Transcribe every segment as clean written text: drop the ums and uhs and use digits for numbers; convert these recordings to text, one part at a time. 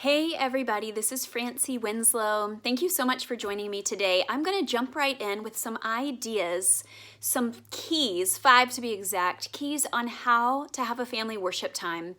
Hey everybody, this is Francie Winslow. Thank you so much for joining me today. I'm going to jump right in with some ideas, some keys, 5 to be exact, keys on how to have a family worship time.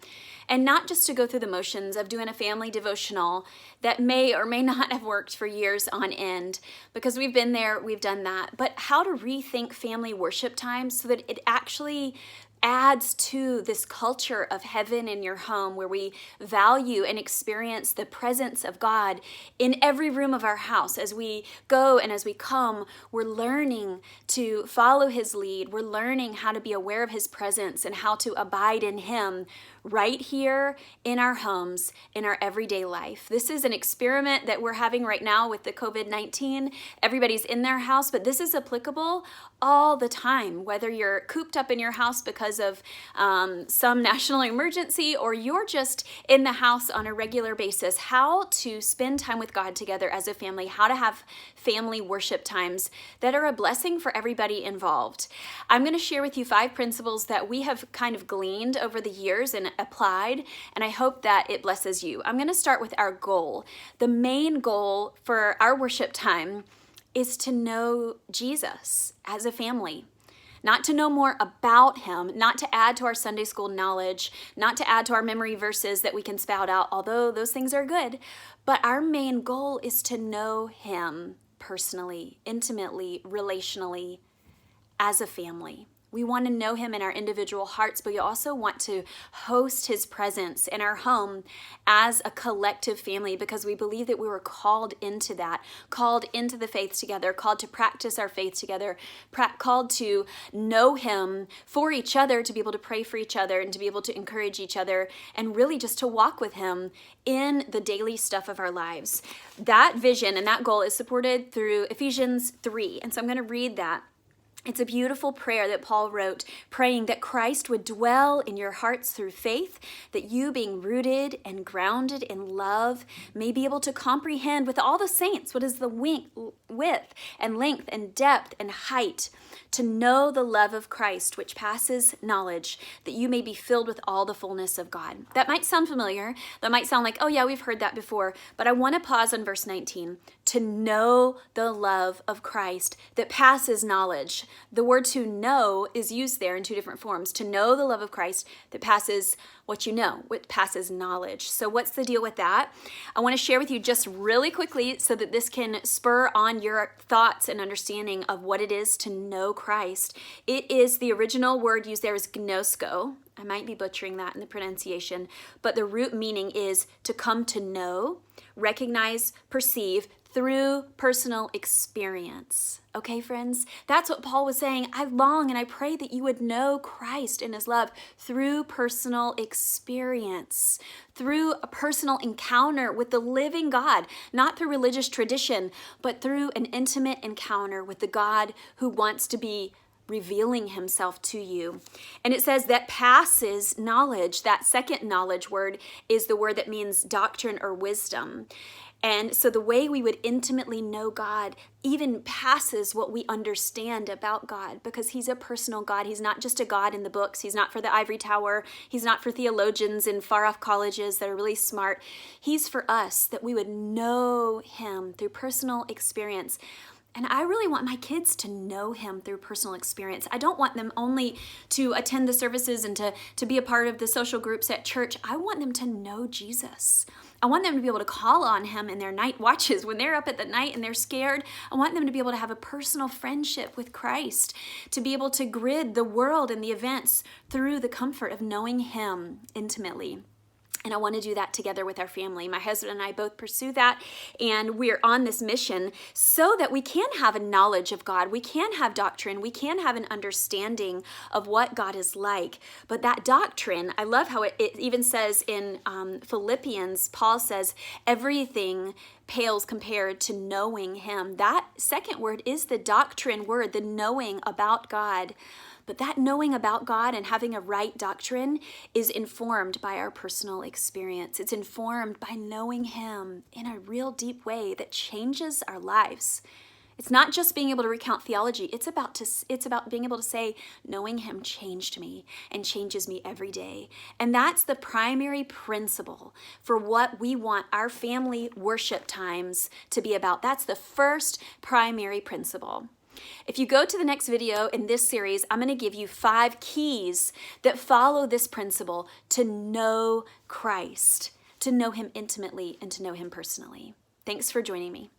And not just to go through the motions of doing a family devotional that may or may not have worked for years on end, because we've been there, we've done that, but how to rethink family worship time so that it actually adds to this culture of heaven in your home where we value and experience the presence of God in every room of our house. As we go and as we come, we're learning to follow His lead. We're learning how to be aware of His presence and how to abide in Him right here in our homes, in our everyday life. This is an experiment that we're having right now with the COVID-19. Everybody's in their house, but this is applicable all the time, whether you're cooped up in your house because of some national emergency or you're just in the house on a regular basis. How to spend time with God together as a family, how to have family worship times that are a blessing for everybody involved. I'm going to share with you 5 principles that we have kind of gleaned over the years and applied, and I hope that it blesses you. I'm going to start with our goal. The main goal for our worship time is to know Jesus as a family. Not to know more about Him, not to add to our Sunday school knowledge, not to add to our memory verses that we can spout out, although those things are good. But our main goal is to know Him personally, intimately, relationally, as a family. We want to know Him in our individual hearts, but we also want to host His presence in our home as a collective family because we believe that we were called into that, called into the faith together, called to practice our faith together, called to know Him for each other, to be able to pray for each other and to be able to encourage each other and really just to walk with Him in the daily stuff of our lives. That vision and that goal is supported through Ephesians 3, and so I'm going to read that. It's a beautiful prayer that Paul wrote, praying that Christ would dwell in your hearts through faith, that you, being rooted and grounded in love, may be able to comprehend with all the saints what is the width and length and depth and height, to know the love of Christ, which passes knowledge, that you may be filled with all the fullness of God. That might sound familiar. That might sound like, oh yeah, we've heard that before. But I want to pause on verse 19. To know the love of Christ that passes knowledge. The word to know is used there in 2 different forms. To know the love of Christ that passes what you know, what passes knowledge. So what's the deal with that? I want to share with you just really quickly so that this can spur on your thoughts and understanding of what it is to know Christ. It is the original word used there is gnosko. I might be butchering that in the pronunciation, but the root meaning is to come to know, recognize, perceive through personal experience. Okay, friends? That's what Paul was saying. I long and I pray that you would know Christ and His love through personal experience, through a personal encounter with the living God, not through religious tradition, but through an intimate encounter with the God who wants to be revealing Himself to you. And it says that passes knowledge. That second knowledge word is the word that means doctrine or wisdom. And so the way we would intimately know God even passes what we understand about God, because He's a personal God. He's not just a God in the books. He's not for the ivory tower. He's not for theologians in far-off colleges that are really smart. He's for us, that we would know Him through personal experience. And I really want my kids to know Him through personal experience. I don't want them only to attend the services and to be a part of the social groups at church. I want them to know Jesus. I want them to be able to call on Him in their night watches when they're up at the night and they're scared. I want them to be able to have a personal friendship with Christ, to be able to grid the world and the events through the comfort of knowing Him intimately. And I want to do that together with our family. My husband and I both pursue that, and we're on this mission so that we can have a knowledge of God. We can have doctrine. We can have an understanding of what God is like. But that doctrine, I love how it even says in Philippians, Paul says, everything pales compared to knowing Him. That second word is the doctrine word, the knowing about God. But that knowing about God and having a right doctrine is informed by our personal experience. It's informed by knowing Him in a real deep way that changes our lives. It's not just being able to recount theology. It's about being able to say, knowing him changed me and changes me every day. And that's the primary principle for what we want our family worship times to be about. That's the first primary principle. If you go to the next video in this series, I'm going to give you 5 keys that follow this principle to know Christ, to know him intimately and to know him personally. Thanks for joining me.